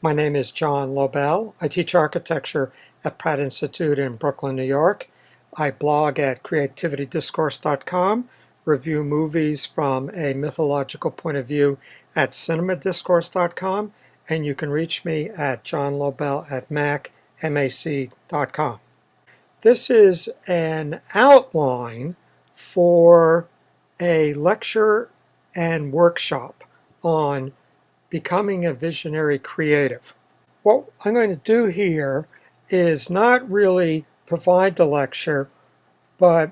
My name is John Lobell. I teach architecture at Pratt Institute in Brooklyn, New York. I blog at creativitydiscourse.com, review movies from a mythological point of view at cinemadiscourse.com, and you can reach me at johnlobell@mac.com. This is an outline for a lecture and workshop on becoming a visionary creative. What I'm going to do here is not really provide the lecture, but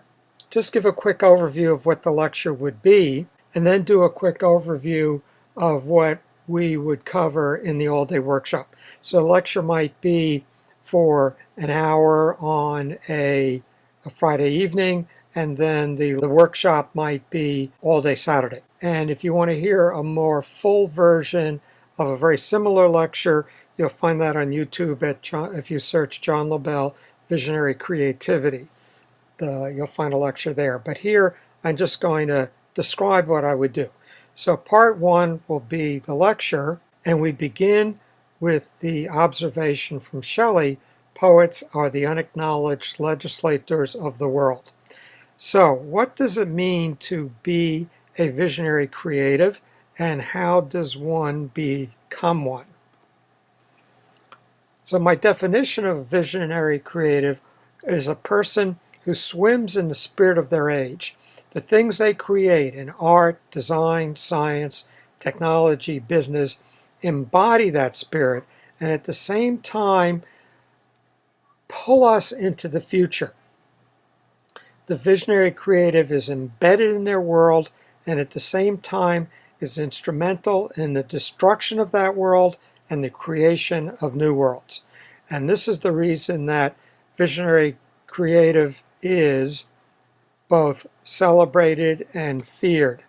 just give a quick overview of what the lecture would be, and then do a quick overview of what we would cover in the all-day workshop. So the lecture might be for an hour on a Friday evening, and then the workshop might be all day Saturday. And if you want to hear a more full version of a very similar lecture, you'll find that on YouTube if you search John Lobell Visionary Creativity. You'll find a lecture there. But here I'm just going to describe what I would do. So part one will be the lecture, and we begin with the observation from Shelley, poets are the unacknowledged legislators of the world. So what does it mean to be a visionary creative, and how does one become one? So my definition of a visionary creative is a person who swims in the spirit of their age. The things they create in art, design, science, technology, business embody that spirit, and at the same time pull us into the future. The visionary creative is embedded in their world, and at the same time is instrumental in the destruction of that world and the creation of new worlds. And this is the reason that visionary creative is both celebrated and feared.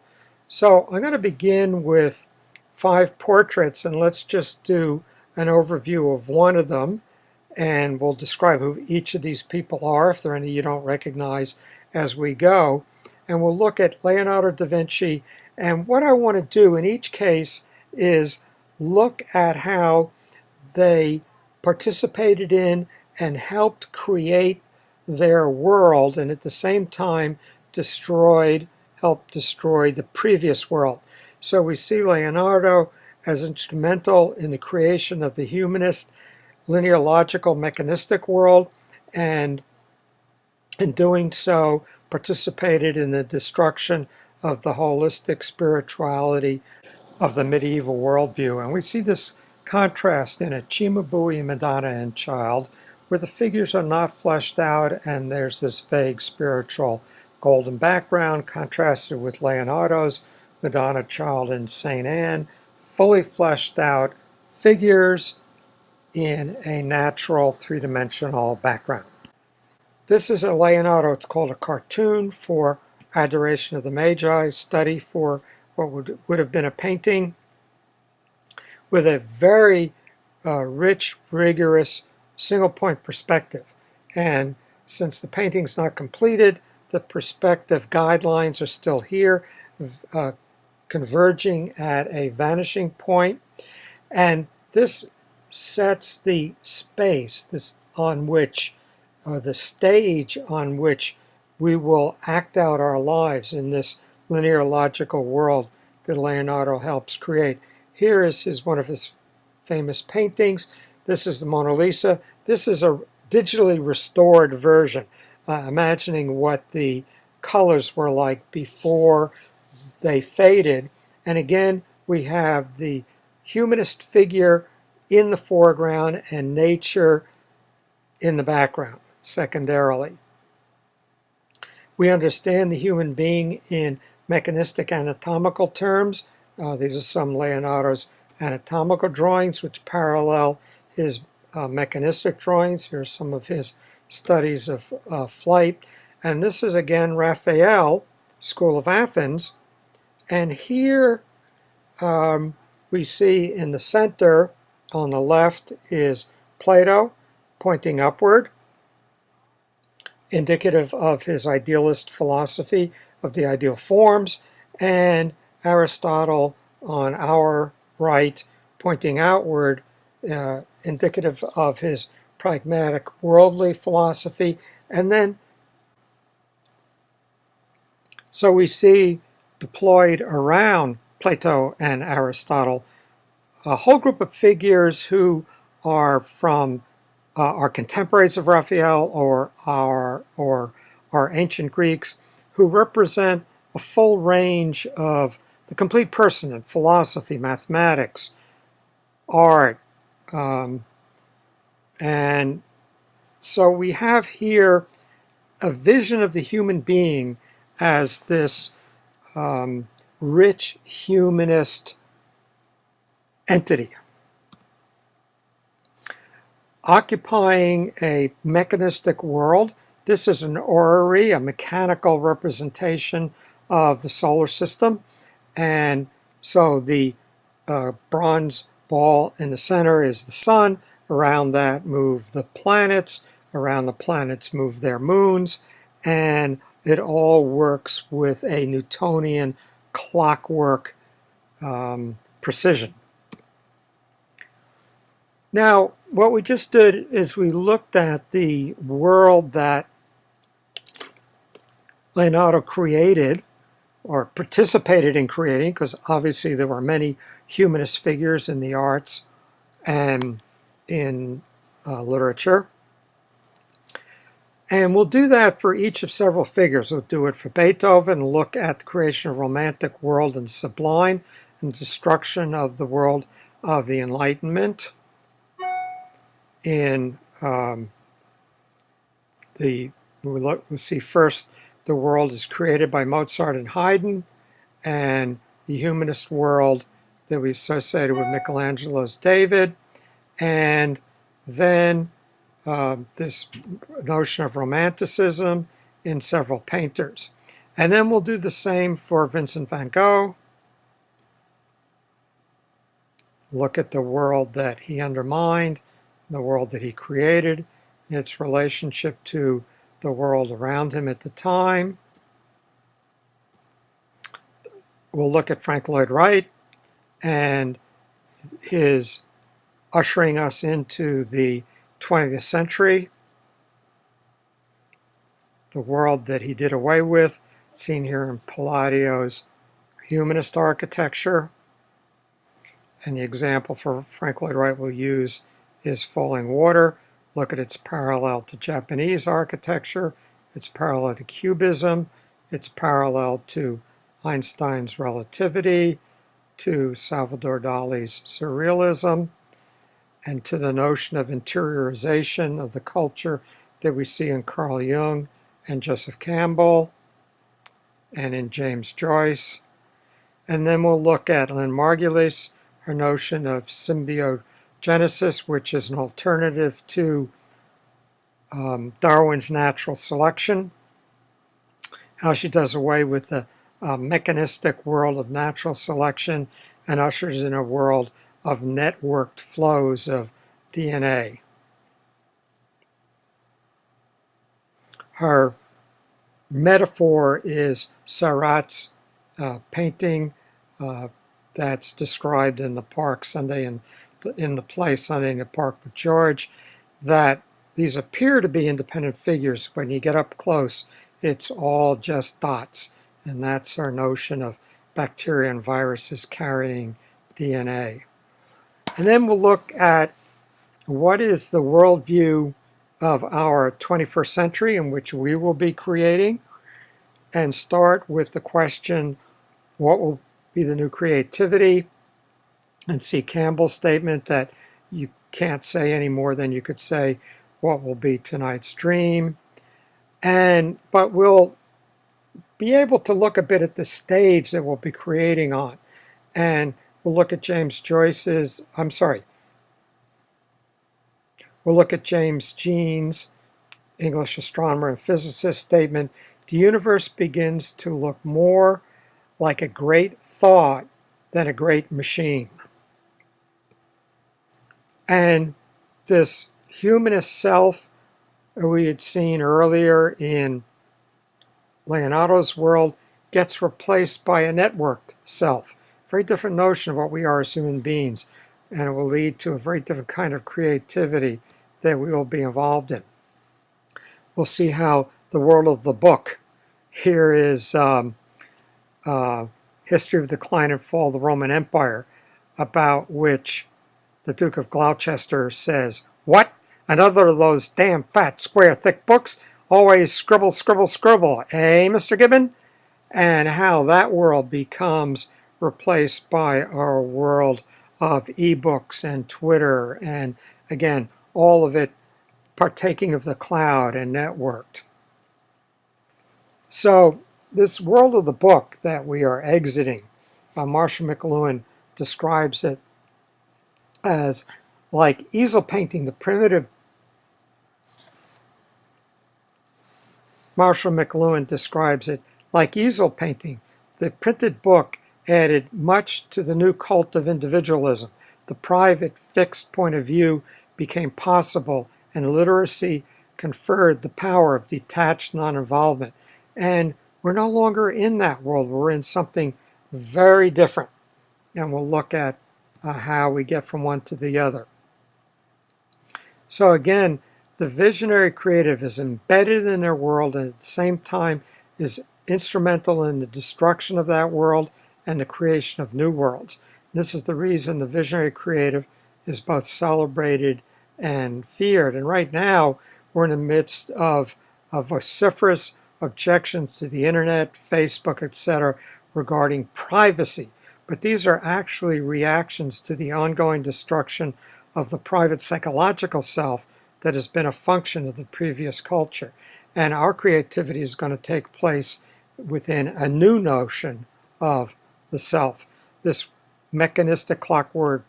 So I'm going to begin with 5 portraits, and let's just do an overview of one of them, and we'll describe who each of these people are, if there are any you don't recognize, as we go. And we'll look at Leonardo da Vinci, and what I want to do in each case is look at how they participated in and helped create their world, and at the same time helped destroy the previous world. So we see Leonardo as instrumental in the creation of the humanist, linear, logical, mechanistic world, and in doing so participated in the destruction of the holistic spirituality of the medieval worldview. And we see this contrast in a Cimabue, Madonna, and Child, where the figures are not fleshed out and there's this vague spiritual golden background contrasted with Leonardo's Madonna, Child, and St. Anne, fully fleshed out figures in a natural three-dimensional background. This is a Leonardo, it's called a cartoon for Adoration of the Magi, study for what would have been a painting with a very rich, rigorous, single-point perspective. And since the painting's not completed, the perspective guidelines are still here, converging at a vanishing point. And this sets the space on which, or the stage on which we will act out our lives in this linear logical world that Leonardo helps create. Here is one of his famous paintings. This is the Mona Lisa. This is a digitally restored version, imagining what the colors were like before they faded. And again, we have the humanist figure in the foreground and nature in the background, secondarily. We understand the human being in mechanistic anatomical terms. These are some Leonardo's anatomical drawings which parallel his mechanistic drawings. Here are some of his studies of flight. And this is again Raphael, School of Athens. And here we see in the center on the left is Plato pointing upward, indicative of his idealist philosophy of the ideal forms, and Aristotle on our right pointing outward, indicative of his pragmatic worldly philosophy. And then, so we see deployed around Plato and Aristotle a whole group of figures who are from our contemporaries of Raphael or our ancient Greeks, who represent a full range of the complete person in philosophy, mathematics, art, and so we have here a vision of the human being as this rich humanist entity, occupying a mechanistic world. This is an orrery, a mechanical representation of the solar system. And so the bronze ball in the center is the sun. Around that move the planets. Around the planets move their moons. And it all works with a Newtonian clockwork precision. Now, what we just did is we looked at the world that Leonardo created or participated in creating, because obviously there were many humanist figures in the arts and in literature. And we'll do that for each of several figures. We'll do it for Beethoven, look at the creation of romantic world and sublime and destruction of the world of the Enlightenment. We'll see first the world is created by Mozart and Haydn, and the humanist world that we associated with Michelangelo's David, and then this notion of romanticism in several painters. And then we'll do the same for Vincent van Gogh. Look at the world that he undermined, the world that he created, and its relationship to the world around him at the time. We'll look at Frank Lloyd Wright and his ushering us into the 20th century, the world that he did away with, seen here in Palladio's humanist architecture. And the example for Frank Lloyd Wright we'll use is Falling Water. Look at its parallel to Japanese architecture, its parallel to Cubism, its parallel to Einstein's relativity, to Salvador Dali's surrealism, and to the notion of interiorization of the culture that we see in Carl Jung and Joseph Campbell and in James Joyce. And then we'll look at Lynn Margulis, her notion of symbiogenesis, which is an alternative to Darwin's natural selection, how she does away with the mechanistic world of natural selection and ushers in a world of networked flows of DNA. Her metaphor is Seurat's painting that's described in the park Sunday in the play Sunday in the Park with George, that these appear to be independent figures. When you get up close, it's all just dots. And that's our notion of bacteria and viruses carrying DNA. And then we'll look at what is the worldview of our 21st century in which we will be creating, and start with the question, what will be the new creativity? And see Campbell's statement that you can't say any more than you could say what will be tonight's dream. But we'll be able to look a bit at the stage that we'll be creating on. And we'll look at James Jean's, English astronomer and physicist, statement, the universe begins to look more like a great thought than a great machine. And this humanist self we had seen earlier in Leonardo's world gets replaced by a networked self. Very different notion of what we are as human beings. and it will lead to a very different kind of creativity that we will be involved in. We'll see how the world of the book. Here is History of the Decline and Fall of the Roman Empire, about which the Duke of Gloucester says, "What? Another of those damn fat, square, thick books? Always scribble, scribble, scribble, eh, Mr. Gibbon?" And how that world becomes replaced by our world of ebooks and Twitter, and again, all of it partaking of the cloud and networked. So this world of the book that we are exiting, Marshall McLuhan describes it as like easel painting. The primitive Marshall McLuhan describes it like easel painting. The printed book added much to the new cult of individualism. The private, fixed point of view became possible, and literacy conferred the power of detached non-involvement. And we're no longer in that world. We're in something very different. And we'll look at how we get from one to the other. So again, the visionary creative is embedded in their world and at the same time is instrumental in the destruction of that world and the creation of new worlds. This is the reason the visionary creative is both celebrated and feared. And right now, we're in the midst of vociferous objections to the internet, Facebook, etc., regarding privacy. But these are actually reactions to the ongoing destruction of the private psychological self that has been a function of the previous culture. And our creativity is going to take place within a new notion of the self. This mechanistic clockwork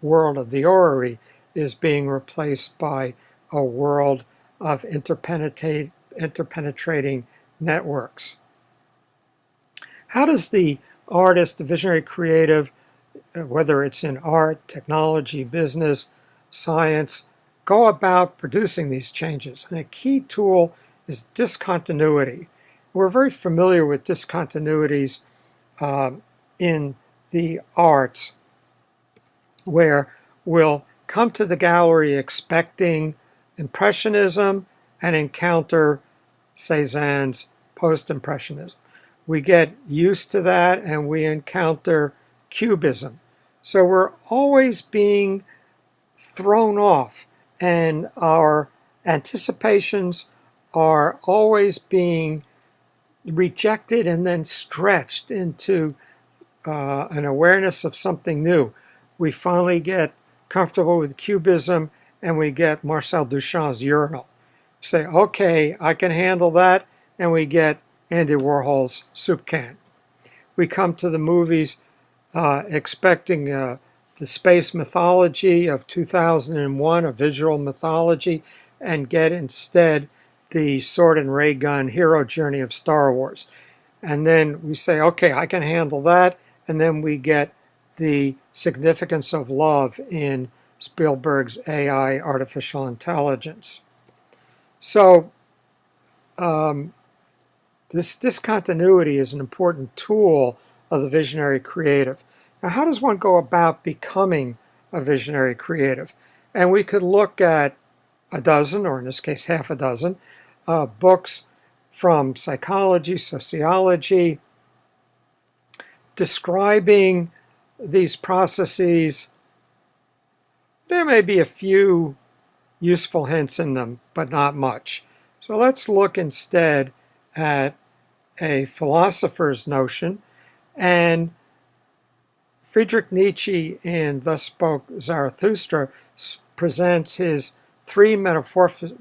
world of the orrery is being replaced by a world of interpenetrating networks. How does the artist, the visionary creative, whether it's in art, technology, business, science, go about producing these changes? And a key tool is discontinuity. We're very familiar with discontinuities in the arts, where we'll come to the gallery expecting Impressionism and encounter Cézanne's post-Impressionism. We get used to that and we encounter Cubism. So we're always being thrown off, and our anticipations are always being rejected and then stretched into an awareness of something new. We finally get comfortable with Cubism and we get Marcel Duchamp's urinal. Say, okay, I can handle that, and we get Andy Warhol's soup can. We come to the movies expecting the space mythology of 2001, a visual mythology, and get instead the sword and ray gun hero journey of Star Wars. And then we say, okay, I can handle that, and then we get the significance of love in Spielberg's AI, artificial intelligence. So this discontinuity is an important tool of the visionary creative. Now, how does one go about becoming a visionary creative? And we could look at a dozen, or in this case, half a dozen, books from psychology, sociology, describing these processes. There may be a few useful hints in them, but not much. So let's look instead at a philosopher's notion. And Friedrich Nietzsche in Thus Spoke Zarathustra presents his three metamorphoses.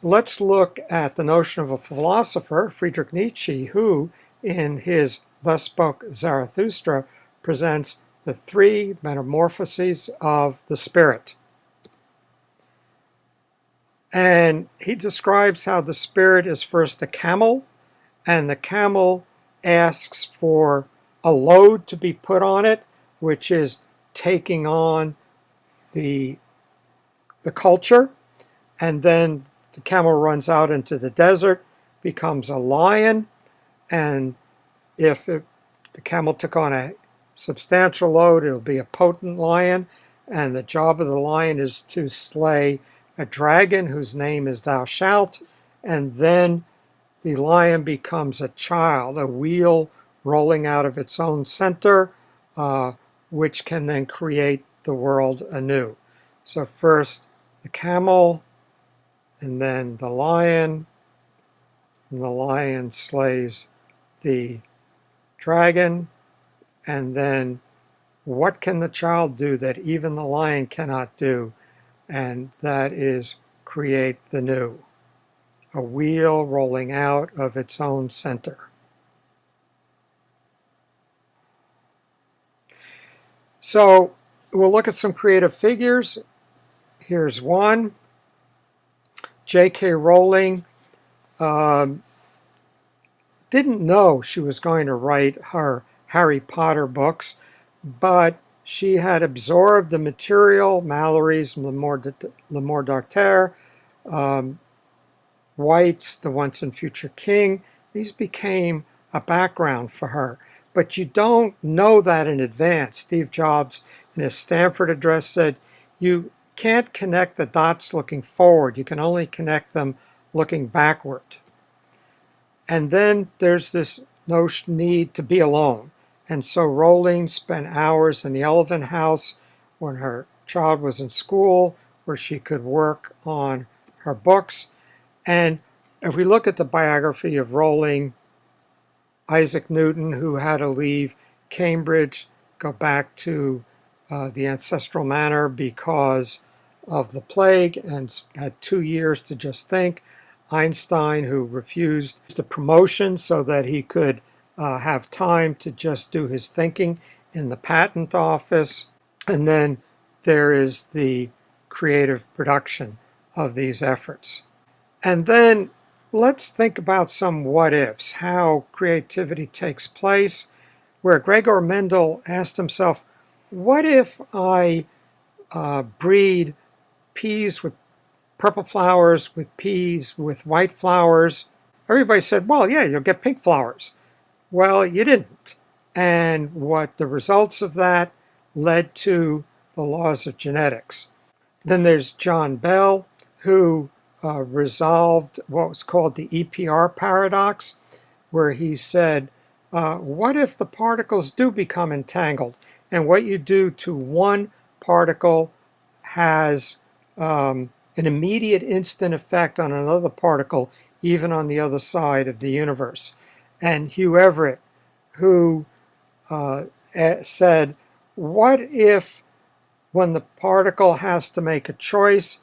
Let's look at the notion of a philosopher, Friedrich Nietzsche, who in his Thus Spoke Zarathustra presents the three metamorphoses of the spirit. And he describes how the spirit is first a camel, and the camel asks for a load to be put on it, which is taking on the culture. And then the camel runs out into the desert, becomes a lion, and If the camel took on a substantial load, it'll be a potent lion, and the job of the lion is to slay a dragon whose name is Thou Shalt, and then the lion becomes a child, a wheel rolling out of its own center, which can then create the world anew. So first the camel, and then the lion, and the lion slays the dragon, and then what can the child do that even the lion cannot do? And that is create the new, a wheel rolling out of its own center. So we'll look at some creative figures. Here's one. J.K. Rowling didn't know she was going to write her Harry Potter books, but she had absorbed the material, Mallory's Le Morte d'Arthur, White's The Once and Future King. These became a background for her. But you don't know that in advance. Steve Jobs, in his Stanford address, said, you can't connect the dots looking forward. You can only connect them looking backward. And then there's this need to be alone. And so Rowling spent hours in the Elephant House when her child was in school, where she could work on her books. And if we look at the biography of Rowling, Isaac Newton, who had to leave Cambridge, go back to the ancestral manor because of the plague and had 2 years to just think. Einstein, who refused the promotion so that he could have time to just do his thinking in the patent office. And then there is the creative production of these efforts. And then let's think about some what-ifs, how creativity takes place, where Gregor Mendel asked himself, what if I breed peas with purple flowers with peas with white flowers? Everybody said, well, yeah, you'll get pink flowers. Well, you didn't. And what the results of that led to the laws of genetics. Then there's John Bell, who resolved what was called the EPR paradox, where he said, what if the particles do become entangled? And what you do to one particle has an immediate instant effect on another particle, even on the other side of the universe. And Hugh Everett, who said, what if when the particle has to make a choice,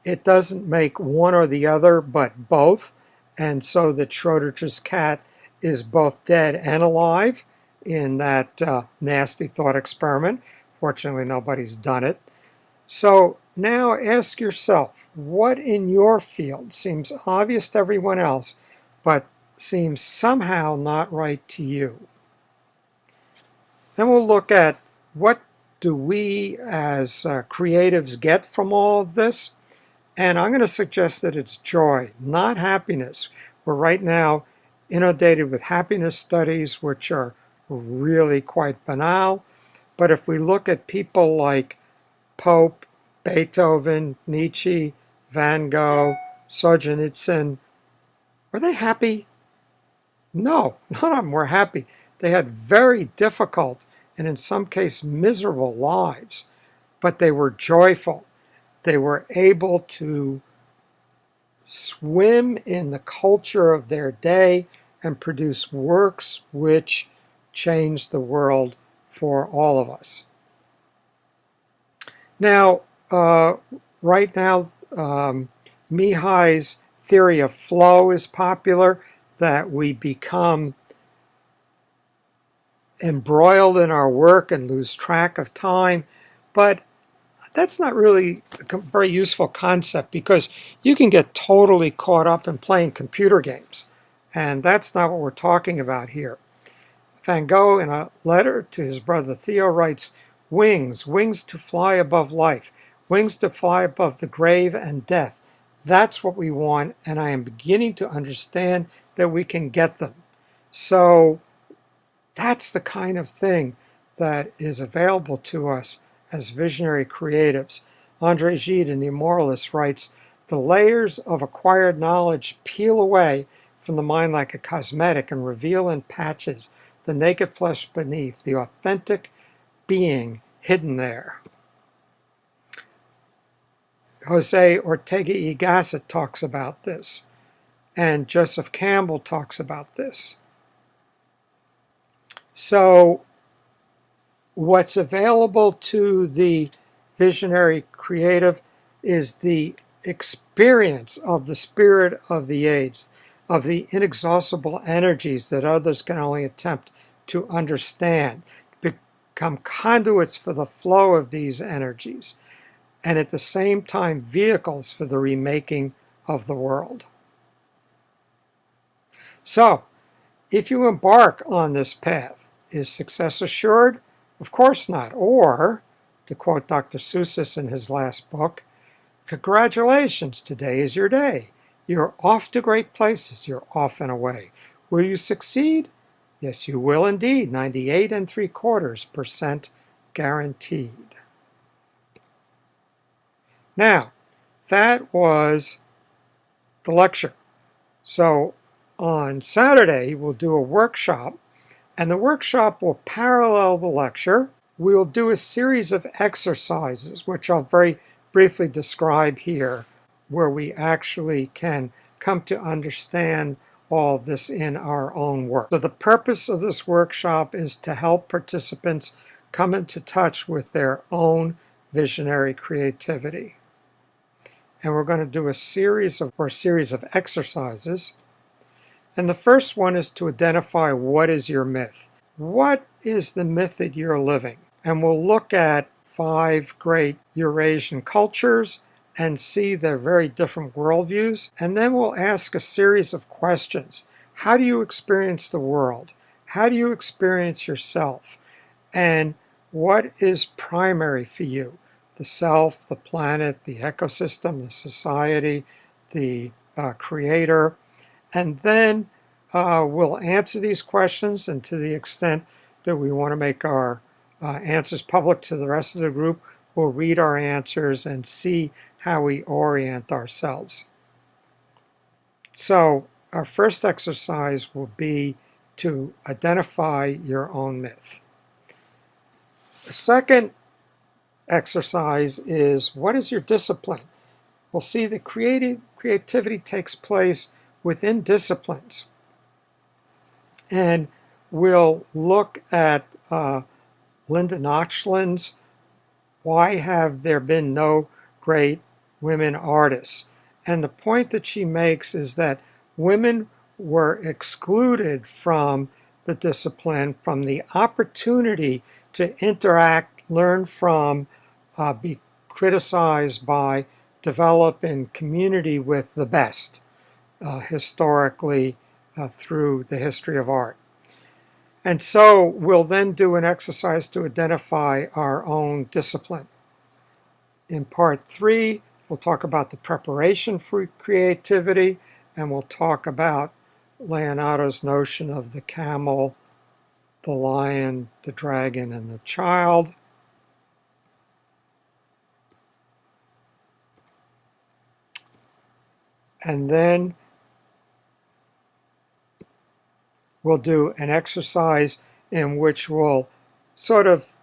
it doesn't make one or the other, but both? And so that Schrodinger's cat is both dead and alive in that nasty thought experiment. Fortunately, nobody's done it. So now ask yourself, what in your field seems obvious to everyone else, but seems somehow not right to you? Then we'll look at what do we as creatives get from all of this? And I'm going to suggest that it's joy, not happiness. We're right now inundated with happiness studies, which are really quite banal. But if we look at people like Pope, Beethoven, Nietzsche, Van Gogh, Solzhenitsyn, were they happy? No, none of them were happy. They had very difficult and in some cases miserable lives, but they were joyful. They were able to swim in the culture of their day and produce works which changed the world for all of us. Now, right now, Mihai's theory of flow is popular, that we become embroiled in our work and lose track of time, but that's not really a very useful concept, because you can get totally caught up in playing computer games, and that's not what we're talking about here. Van Gogh, in a letter to his brother Theo, writes, wings, wings to fly above life, wings to fly above the grave and death. That's what we want, and I am beginning to understand that we can get them. So That's the kind of thing that is available to us as visionary creatives. André Gide in The Immortalist writes, "The layers of acquired knowledge peel away from the mind like a cosmetic and reveal in patches the naked flesh beneath, the authentic being hidden there." Jose Ortega y Gasset talks about this, and Joseph Campbell talks about this. So what's available to the visionary creative is the experience of the spirit of the age, of the inexhaustible energies that others can only attempt to understand, become conduits for the flow of these energies, and at the same time vehicles for the remaking of the world. So, if you embark on this path, is success assured? Of course not. Or, to quote Dr. Seuss in his last book, congratulations, today is your day. You're off to great places, you're off and away. Will you succeed? Yes, you will indeed. 98.75% guaranteed. Now, that was the lecture. So on Saturday, we'll do a workshop, and the workshop will parallel the lecture. We'll do a series of exercises, which I'll very briefly describe here, where we actually can come to understand all of this in our own work. So the purpose of this workshop is to help participants come into touch with their own visionary creativity. And we're going to do a series of exercises. And the first one is to identify what is your myth. What is the myth that you're living? And we'll look at 5 great Eurasian cultures and see their very different worldviews. And then we'll ask a series of questions. How do you experience the world? How do you experience yourself? And what is primary for you? The self, the planet, the ecosystem, the society, the creator. And then we'll answer these questions, and to the extent that we want to make our answers public to the rest of the group, we'll read our answers and see how we orient ourselves. So our first exercise will be to identify your own myth. The second exercise is, what is your discipline? We'll see that creativity takes place within disciplines. And we'll look at Linda Notchland's "Why Have There Been No Great Women Artists?" And the point that she makes is that women were excluded from the discipline, from the opportunity to interact, learn from, be criticized by, develop in community with the best, historically through the history of art. And so we'll then do an exercise to identify our own discipline. In part 3, we'll talk about the preparation for creativity, and we'll talk about Leonardo's notion of the camel, the lion, the dragon, and the child. And then we'll do an exercise in which we'll sort of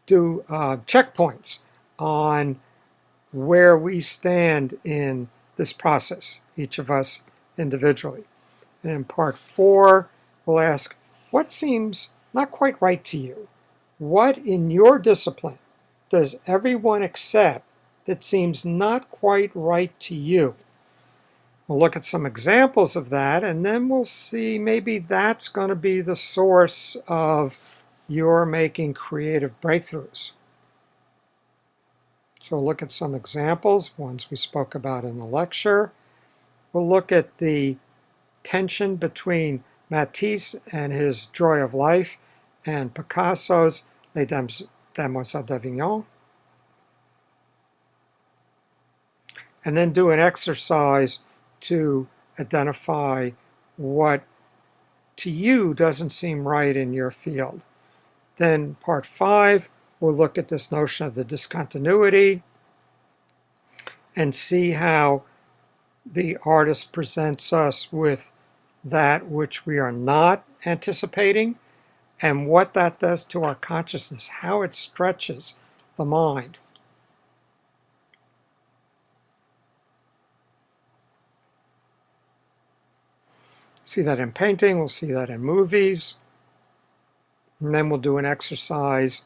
do checkpoints on where we stand in this process, each of us individually. And in part 4, we'll ask, what seems not quite right to you? What in your discipline does everyone accept that seems not quite right to you? We'll look at some examples of that, and then we'll see maybe that's going to be the source of your making creative breakthroughs. So we'll look at some examples, ones we spoke about in the lecture. We'll look at the tension between Matisse and his Joy of Life and Picasso's Les Demoiselles d'Avignon. And then do an exercise to identify what to you doesn't seem right in your field. Then part 5, we'll look at this notion of the discontinuity and see how the artist presents us with that which we are not anticipating and what that does to our consciousness, how it stretches the mind. See that in painting, we'll see that in movies, and then we'll do an exercise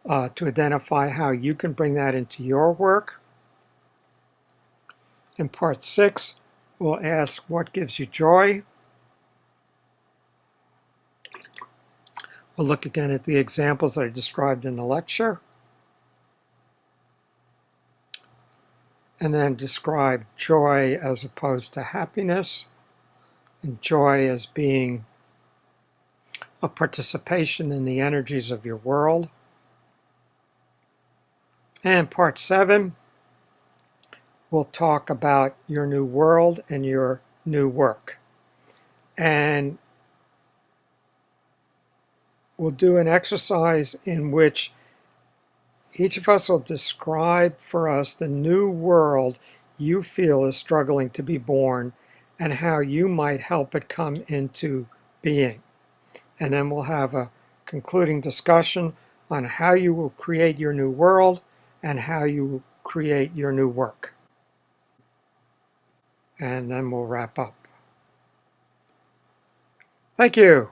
to identify how you can bring that into your work. In part 6, we'll ask what gives you joy. We'll look again at the examples that I described in the lecture, and then describe joy as opposed to happiness, and joy as being a participation in the energies of your world. And part 7, we'll talk about your new world and your new work. And we'll do an exercise in which each of us will describe for us the new world you feel is struggling to be born and how you might help it come into being. And then we'll have a concluding discussion on how you will create your new world and how you will create your new work. And then we'll wrap up. Thank you.